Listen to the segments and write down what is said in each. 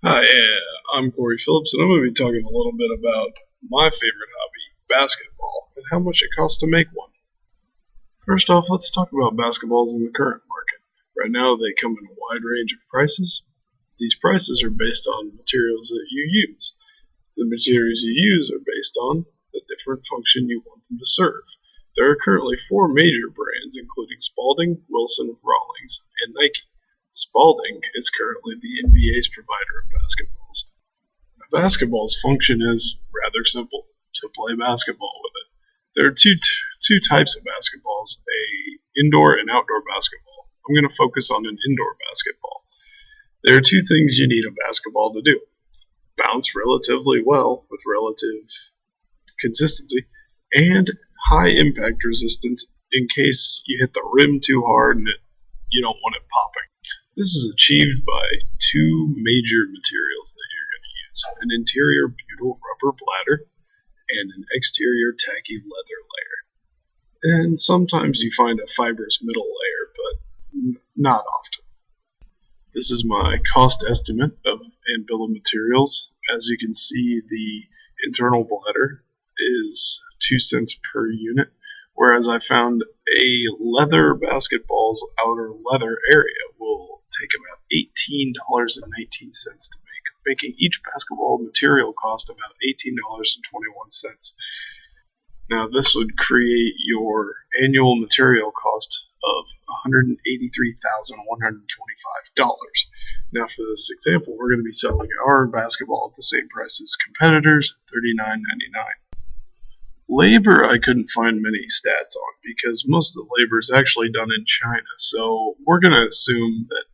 Hi, I'm Corey Phillips, and I'm going to be talking a little bit about my favorite hobby, basketball, and how much it costs to make one. First off, let's talk about basketballs in the current market. Right now, they come in a wide range of prices. These prices are based on materials that you use. The materials you use are based on the different function you want them to serve. There are currently 4 major brands, including Spalding, Wilson, Rawlings, and Nike. Spalding is currently the NBA's provider of basketballs. A basketball's function is rather simple: to play basketball with it. There are two types of basketballs, a indoor and outdoor basketball. I'm going to focus on an indoor basketball. There are 2 things you need a basketball to do: bounce relatively well with relative consistency, and high impact resistance in case you hit the rim too hard and you don't want it popping. This is achieved by 2 major materials that you're going to use: an interior butyl rubber bladder and an exterior tacky leather layer. And sometimes you find a fibrous middle layer, but not often. This is my cost estimate and bill of materials. As you can see, the internal bladder is 2 cents per unit, whereas I found a leather basketball's outer leather area will take about $18.19 to make, making each basketball material cost about $18.21. Now this would create your annual material cost of $183,125. Now for this example, we're going to be selling our basketball at the same price as competitors, $39.99. Labor I couldn't find many stats on because most of the labor is actually done in China, so we're going to assume that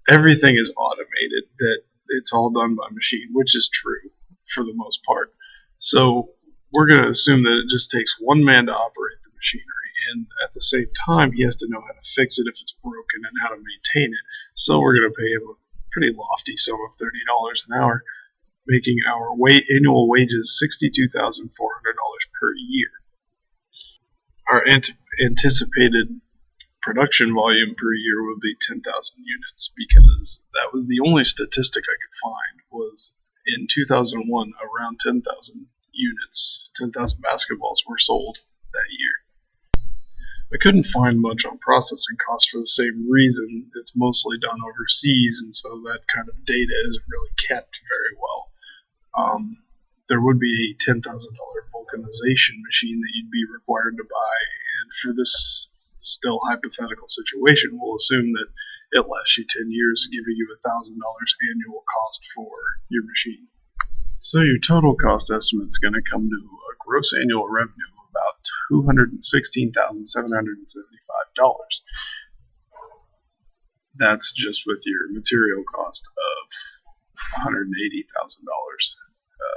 everything is automated, that it's all done by machine, which is true for the most part. So we're going to assume that it just takes one man to operate the machinery, and at the same time he has to know how to fix it if it's broken and how to maintain it. So we're going to pay him a pretty lofty sum of $30 an hour, making our annual wages $62,400 per year. Our anticipated production volume per year would be 10,000 units, because that was the only statistic I could find. Was in 2001, around 10,000 units, 10,000 basketballs were sold that year. I couldn't find much on processing costs for the same reason. It's mostly done overseas, and so that kind of data isn't really kept very well. There would be a $10,000 vulcanization machine that you'd be required to buy, and for this still hypothetical situation, we'll assume that it lasts you 10 years, giving you $1,000 annual cost for your machine. So your total cost estimate is going to come to a gross annual revenue of about $216,775. That's just with your material cost of $180,000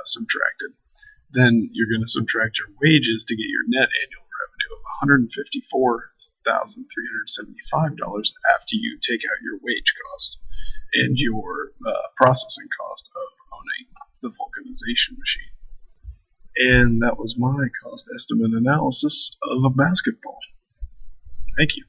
subtracted. Then you're going to subtract your wages to get your net annual revenue of $154,375 after you take out your wage cost and your processing cost of owning the vulcanization machine. And that was my cost estimate analysis of a basketball. Thank you.